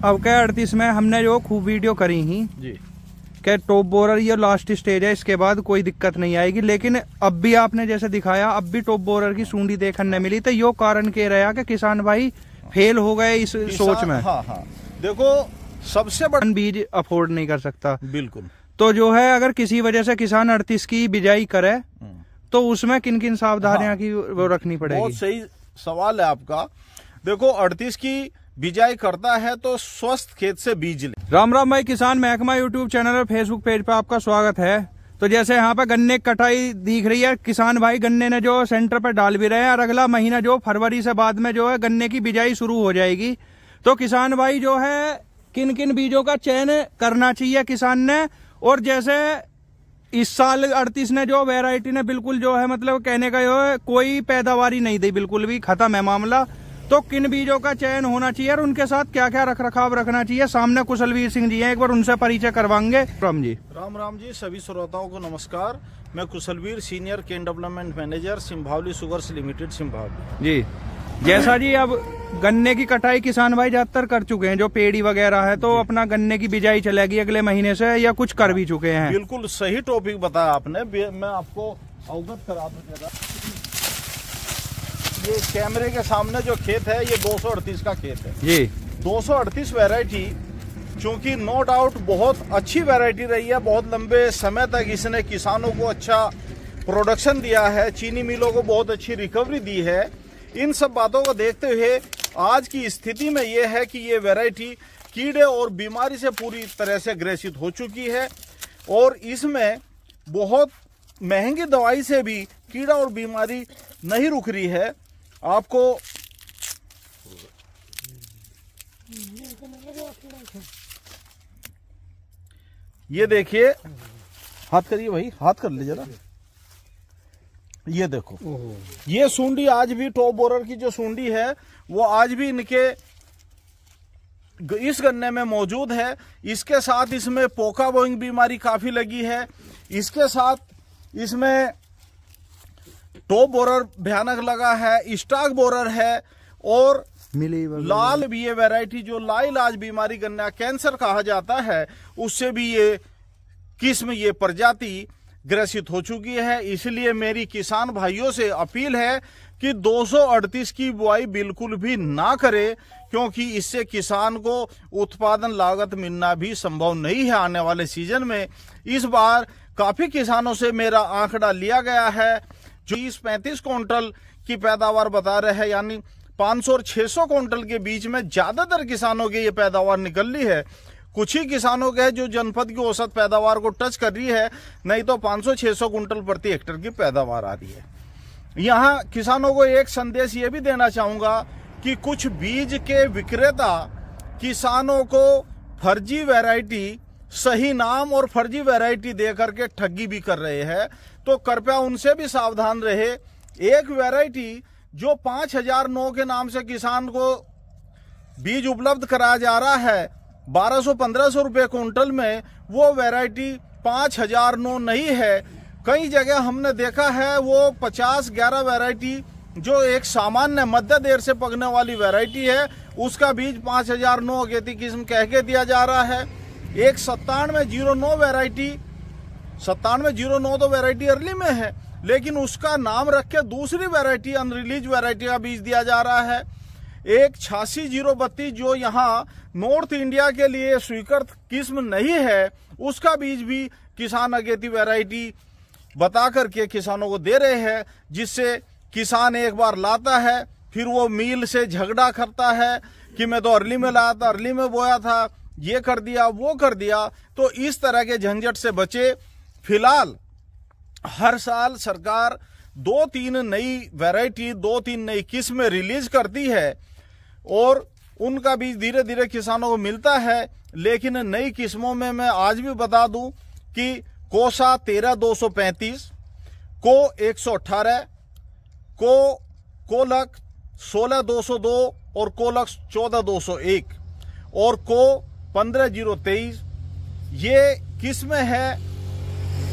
अब क्या 38 में हमने जो खूब वीडियो करी ही जी क्या टॉप बोरर ये लास्ट स्टेज है, इसके बाद कोई दिक्कत नहीं आएगी। लेकिन अब भी आपने जैसे दिखाया अब भी टॉप बोरर की सूंडी देखने मिली, तो यो कारण कह रहा कि किसान भाई फेल हो गए इस सोच में। हाँ हाँ, देखो सबसे बड़ा बीज अफोर्ड नहीं कर सकता बिल्कुल। तो जो है अगर किसी वजह से किसान 38 की बिजाई करे तो उसमें किन किन सावधानियां की वो रखनी पड़ेगी? बहुत सही सवाल है आपका। देखो 38 की बिजाई करता है तो स्वस्थ खेत से बीज ले। राम राम भाई, किसान महकमा यूट्यूब चैनल और फेसबुक पेज पे आपका स्वागत है। तो जैसे यहाँ पे गन्ने की कटाई दिख रही है, किसान भाई गन्ने ने जो सेंटर पे डाल भी रहे हैं और अगला महीना जो फरवरी से बाद में जो है गन्ने की बिजाई शुरू हो जाएगी। तो किसान भाई जो है किन किन बीजों का चयन करना चाहिए किसान ने, और जैसे इस साल 38 ने जो वैरायटी ने बिल्कुल जो है मतलब कहने का जो है कोई पैदावारी नहीं दी, बिल्कुल भी खत्म है मामला। तो किन बीजों का चयन होना चाहिए और उनके साथ क्या क्या रख रखाव रखना चाहिए? सामने कुशलवीर सिंह जी हैं, एक बार उनसे परिचय करवाएंगे। राम जी, सभी श्रोताओं को नमस्कार। मैं Kushalveer, senior cane development manager, Simbhaoli sugars limited, Simbhaoli ji. जैसा जी अब गन्ने की कटाई किसान भाई ज्यादातर कर चुके हैं, जो पेड़ी वगैरह है, तो अपना गन्ने की बिजाई चलेगी अगले महीने से या कुछ कर भी चुके हैं? बिल्कुल सही टॉपिक बताया आपने, मैं आपको अवगत करा दूं। ये कैमरे के सामने जो खेत है ये 238 का खेत है जी। 238 वैरायटी चूंकि नो डाउट बहुत अच्छी वैरायटी रही है, बहुत लंबे समय तक इसने किसानों को अच्छा प्रोडक्शन दिया है, चीनी मिलों को बहुत अच्छी रिकवरी दी है। इन सब बातों को देखते हुए आज की स्थिति में यह है कि ये वैरायटी कीड़े और बीमारी से पूरी तरह से ग्रसित हो चुकी है और इसमें बहुत महंगी दवाई से भी कीड़ा और बीमारी नहीं रुक रही है। आपको ये देखिए, हाथ करिए भाई, हाथ कर लीजिए जरा। ये देखो, ये सूंडी आज भी टॉप बोरर की जो सूंडी है वो आज भी इनके इस गन्ने में मौजूद है। इसके साथ इसमें पोका बोइंग बीमारी काफी लगी है। इसके साथ इसमें टॉप बोरर भयानक लगा है, स्टॉक बोरर है और लाल भी ये वैरायटी जो लाइलाज बीमारी गन्ना कैंसर कहा जाता है उससे भी ये किस्म, ये प्रजाति ग्रसित हो चुकी है। इसलिए मेरी किसान भाइयों से अपील है कि 238 की बुआई बिल्कुल भी ना करे, क्योंकि इससे किसान को उत्पादन लागत मिलना भी संभव नहीं है आने वाले सीजन में। इस बार काफी किसानों से मेरा आंकड़ा लिया गया है जो 30-35 क्विंटल की पैदावार बता रहे हैं, यानी 500 और 600 क्विंटल के बीच में ज्यादातर किसानों की ये पैदावार निकल रही है। कुछ ही किसानों के जो जनपद की औसत पैदावार को टच कर रही है, नहीं तो 500-600 क्विंटल प्रति हेक्टेयर की पैदावार आ रही है। यहाँ किसानों को एक संदेश ये भी देना चाहूंगा कि कुछ बीज के विक्रेता किसानों को फर्जी वैरायटी, सही नाम और फर्जी वैरायटी दे करके ठगी भी कर रहे हैं, तो कृपया उनसे भी सावधान रहे। एक वैरायटी जो 5009 के नाम से किसान को बीज उपलब्ध कराया जा रहा है 1200-1500 रुपए क्विंटल में, वो वैरायटी 5009 नहीं है। कई जगह हमने देखा है वो 50-11 वैरायटी जो एक सामान्य मध्य देर से पकने वाली वैरायटी है उसका बीज 5009 अगेती किस्म कह के दिया जा रहा है। एक 9709 वैरायटी, 9709 तो वैरायटी अर्ली में है, लेकिन उसका नाम रख के दूसरी वैरायटी, अनरिलीज वैरायटी का बीज दिया जा रहा है। एक 8632 जो यहाँ नॉर्थ इंडिया के लिए स्वीकृत किस्म नहीं है, उसका बीज भी किसान अगेती वैरायटी बता करके किसानों को दे रहे हैं, जिससे किसान एक बार लाता है फिर वो मील से झगड़ा करता है कि मैं तो अर्ली में लाया था, अर्ली में बोया था, ये कर दिया, वो कर दिया। तो इस तरह के झंझट से बचे। फिलहाल हर साल सरकार 2-3 नई वैरायटी, 2-3 नई किस्में रिलीज करती है और उनका बीज धीरे धीरे किसानों को मिलता है। लेकिन नई किस्मों में मैं आज भी बता दूं कि कोसा 13235, को 118, कोलक 16202 और कोलक 14201 और को 15023 ये किस्में है।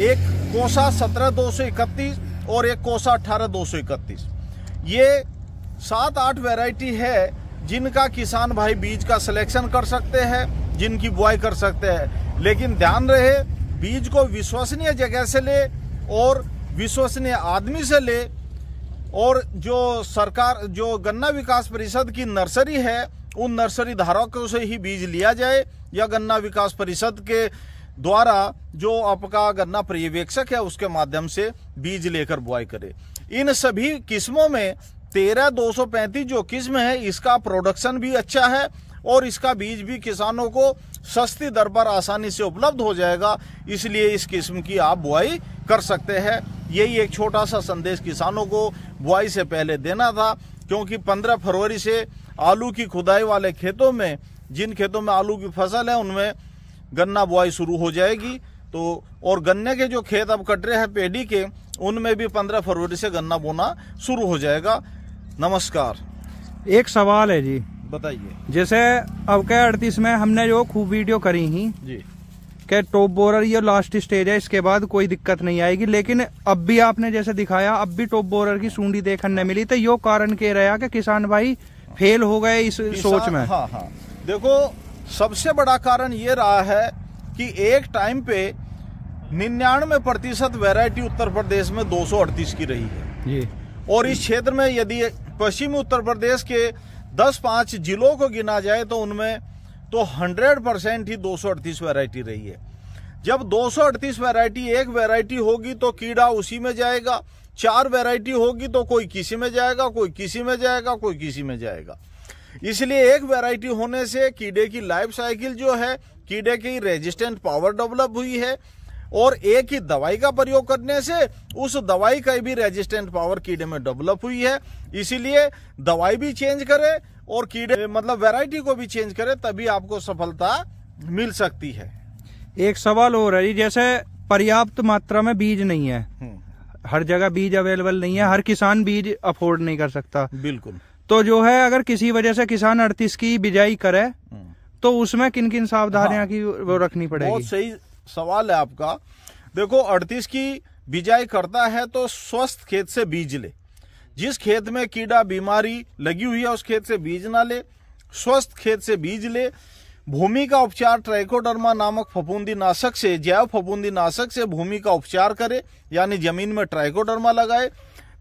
एक कोसा 17231 और एक कोसा 18231। ये 7-8 वैरायटी है जिनका किसान भाई बीज का सिलेक्शन कर सकते हैं, जिनकी बुआई कर सकते हैं। लेकिन ध्यान रहे, बीज को विश्वसनीय जगह से ले और विश्वसनीय आदमी से ले, और जो सरकार, जो गन्ना विकास परिषद की नर्सरी है, उन नर्सरी धारकों से ही बीज लिया जाए, या गन्ना विकास परिषद के द्वारा जो आपका गन्ना पर्यवेक्षक है उसके माध्यम से बीज लेकर बुआई करे। इन सभी किस्मों में 13-235 जो किस्म है, इसका प्रोडक्शन भी अच्छा है और इसका बीज भी किसानों को सस्ती दर पर आसानी से उपलब्ध हो जाएगा। इसलिए इस किस्म की आप बुआई कर सकते हैं। यही एक छोटा सा संदेश किसानों को बुआई से पहले देना था, क्योंकि 15 फरवरी से आलू की खुदाई वाले खेतों में, जिन खेतों में आलू की फसल है, उनमें गन्ना बुआई शुरू हो जाएगी। तो और गन्ने के जो खेत अब कट रहे हैं पेडी के, उनमें भी 15 फरवरी से गन्ना बोना शुरू हो जाएगा। नमस्कार। एक सवाल है जी, बताइए। जैसे अब क्या 38 में हमने जो खूब वीडियो करी ही जी, क्या टॉप बोरर ये लास्ट स्टेज है, इसके बाद कोई दिक्कत नहीं आएगी, लेकिन अब भी आपने जैसे दिखाया अब भी टॉप बोरर की सूंडी देखने न मिली, तो यो कारण कह रहा कि किसान भाई फेल हो गए इस सोच में। हाँ, देखो, सबसे बड़ा कारण ये रहा है कि एक टाइम पे 99% वैरायटी उत्तर प्रदेश में 238 की रही है जी। और इस क्षेत्र में यदि पश्चिमी उत्तर प्रदेश के 10-5 जिलों को गिना जाए तो उनमें तो 100% ही 238 वैरायटी रही है। जब 238 वैरायटी, एक वैरायटी होगी तो कीड़ा उसी में जाएगा, 4 वैरायटी होगी तो कोई किसी में जाएगा, कोई किसी में जाएगा, कोई किसी में जाएगा। इसलिए एक वैरायटी होने से कीड़े की लाइफ साइकिल जो है, कीड़े की रेजिस्टेंट पावर डेवलप हुई है, और एक ही दवाई का प्रयोग करने से उस दवाई का भी रेजिस्टेंट पावर कीड़े में डेवलप हुई है। इसीलिए दवाई भी चेंज करे और कीड़े मतलब वैरायटी को भी चेंज करे, तभी आपको सफलता मिल सकती है। एक सवाल और है, जैसे पर्याप्त मात्रा में बीज नहीं है, हर जगह बीज अवेलेबल नहीं है, हर किसान बीज अफोर्ड नहीं कर सकता। बिल्कुल। तो जो है अगर किसी वजह से किसान 38 की बिजाई करे तो उसमें किन किन सावधानियां की वो रखनी पड़ेगी? बहुत सही सवाल है आपका। देखो, 38 की बिजाई करता है तो स्वस्थ खेत से बीज ले। जिस खेत में कीड़ा बीमारी लगी हुई है उस खेत से बीज ना ले, स्वस्थ खेत से बीज ले। भूमि का उपचार ट्राइकोडर्मा नामक फफूंदी नाशक से, जैव फफूंदी नाशक से भूमि का उपचार करे, यानी जमीन में ट्राइकोडर्मा लगाए।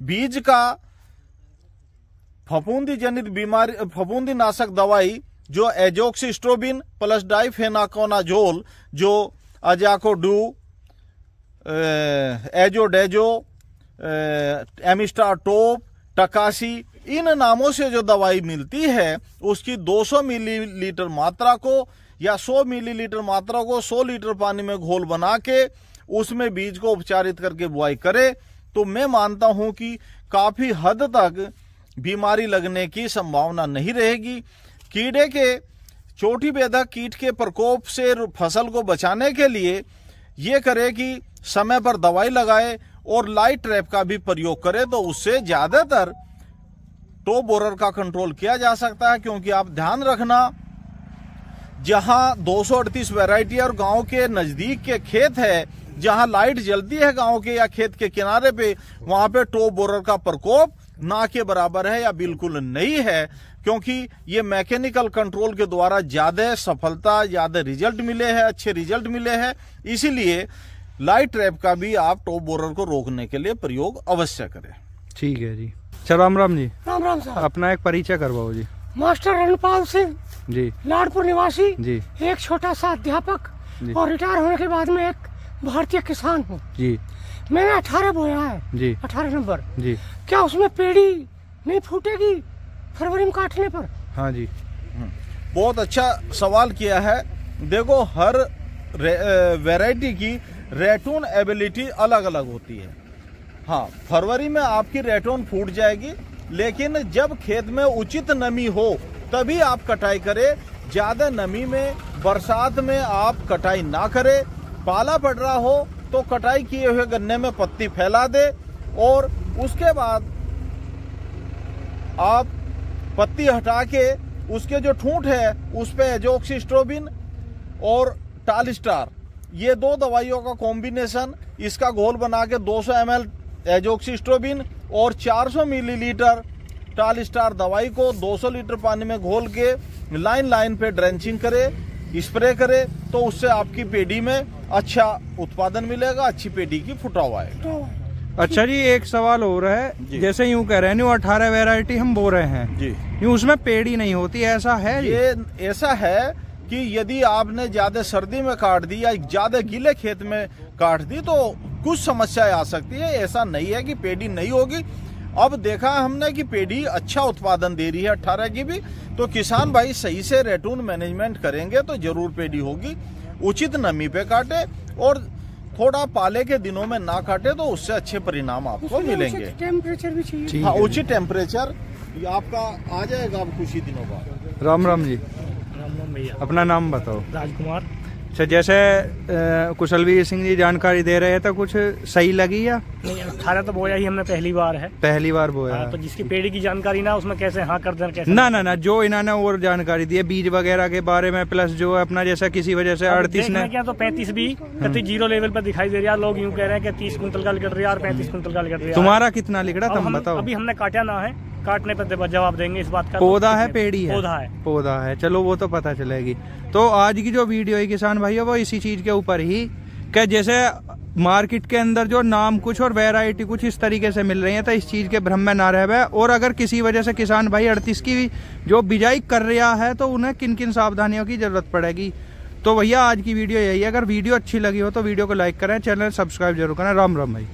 बीज का फफूंदी जनित बीमारी, फफूंदी नाशक दवाई जो एजोक्सिस्ट्रोबिन प्लस डाइफेनाकोनाजोल, जो अजाकोडू, एजोडेजो, एमिस्टाटोप, टकासी, इन नामों से जो दवाई मिलती है उसकी 200 मिलीलीटर मात्रा को या 100 मिलीलीटर मात्रा को 100 लीटर पानी में घोल बना के उसमें बीज को उपचारित करके बुआई करे, तो मैं मानता हूं कि काफी हद तक बीमारी लगने की संभावना नहीं रहेगी। कीड़े के, चोटी बेधक कीट के प्रकोप से फसल को बचाने के लिए ये करे कि समय पर दवाई लगाए और लाइट ट्रैप का भी प्रयोग करे, तो उससे ज्यादातर टॉप बोरर का कंट्रोल किया जा सकता है। क्योंकि आप ध्यान रखना, जहां 238 वैरायटी और गांव के नजदीक के खेत है, जहां लाइट जलती है गांव के या खेत के किनारे पे, वहां पे टॉप बोरर का प्रकोप ना के बराबर है या बिल्कुल नहीं है। क्योंकि ये मैकेनिकल कंट्रोल के द्वारा ज्यादा सफलता, ज्यादा रिजल्ट मिले हैं, अच्छे रिजल्ट मिले हैं। इसीलिए लाइट ट्रैप का भी आप टॉप बोरर को रोकने के लिए प्रयोग अवश्य करें। ठीक है जी। चलो राम राम जी। राम राम साहब। अपना एक परिचय करवाओ जी। मास्टर रणपाल सिंह जी, लाडपुर निवासी जी, एक छोटा सा अध्यापक जी, और रिटायर होने के बाद में एक भारतीय किसान हूँ जी। मैंने 18 बोया है जी, 18 नंबर जी। क्या उसमें पेड़ी नहीं फूटेगी फरवरी में काटने पर? हाँ जी। बहुत अच्छा सवाल किया है। देखो, हर वैरायटी की रेटून एबिलिटी अलग अलग होती है। हाँ, फरवरी में आपकी रेटून फूट जाएगी, लेकिन जब खेत में उचित नमी हो तभी आप कटाई करें। ज्यादा नमी में, बरसात में आप कटाई ना करें। पाला पड़ रहा हो तो कटाई किए हुए गन्ने में पत्ती फैला दे और उसके बाद आप पत्ती हटा के उसके जो ठूंठ है उस पे एजोक्सिस्ट्रोबिन और टालिस्टार, ये 2 दवाइयों का कॉम्बिनेशन, इसका घोल बना के 200 ml एजोक्सिस्ट्रोबिन और 400 मिलीलीटर टाल स्टार दवाई को 200 लीटर पानी में घोल के लाइन लाइन पे ड्रेंचिंग करे, स्प्रे करे, तो उससे आपकी पेडी में अच्छा उत्पादन मिलेगा, अच्छी पेडी की फुटाव आएगा। अच्छा जी, एक सवाल हो रहा है, जैसे यूं कह रहे हैं 18 वैरायटी हम बो रहे हैं जी, यूं उसमें पेड़ी नहीं होती, ऐसा है? ये ऐसा है कि यदि आपने ज्यादा सर्दी में काट दी या ज्यादा गीले खेत में काट दी तो कुछ समस्याएं आ सकती है। ऐसा नहीं है कि पेडी नहीं होगी। अब देखा हमने कि पेडी अच्छा उत्पादन दे रही है 18 की भी, तो किसान भाई सही से रेटून मैनेजमेंट करेंगे तो जरूर पेडी होगी। उचित नमी पे काटे और थोड़ा पाले के दिनों में ना काटे तो उससे अच्छे परिणाम आपको मिलेंगे। टेम्परेचर भी चाहिए। हाँ, उचित टेम्परेचर आपका आ जाएगा अब कुछ ही दिनों बाद। राम राम जी, राम राम भैया। अपना नाम बताओ। राजकुमार। अच्छा, जैसे कुशलवीर सिंह जी जानकारी दे रहे हैं तो कुछ सही लगी या नहीं? 18 तो बोया ही हमने पहली बार है। पहली बार बोया? तो जिसकी पेड़ी की जानकारी ना उसमें कैसे हाँ कर देना, कैसे ना जो इन्होंने और जानकारी दी है बीज वगैरह के बारे में, प्लस जो अपना जैसा किसी वजह से 38 ने क्या तो 35 भी कति जीरो लेवल पर दिखाई दे रहा है। लोग यूं कह रहे हैं कि 30 कुंटल का निकल रहा है और 35 कुंटल का निकल रहा है। तुम्हारा कितना लिख रहा तुम बताओ? अभी हमने काटा ना है, काटने पर जवाब देंगे इस बात का। पौधा है पेड़ी है? पौधा है। चलो वो तो पता चलेगी। तो आज की जो वीडियो है किसान भाइयों वो इसी चीज के ऊपर ही कि जैसे मार्केट के अंदर जो नाम कुछ और वैरायटी कुछ इस तरीके से मिल रही है, तो इस चीज के भ्रम में ना रहे। और अगर किसी वजह से किसान भाई 38 की जो बिजाई कर रहा है तो उन्हें किन किन सावधानियों की जरूरत पड़ेगी। तो भैया आज की वीडियो यही है। अगर वीडियो अच्छी लगी हो तो वीडियो को लाइक करें, चैनल सब्सक्राइब जरूर करें। राम राम भाई।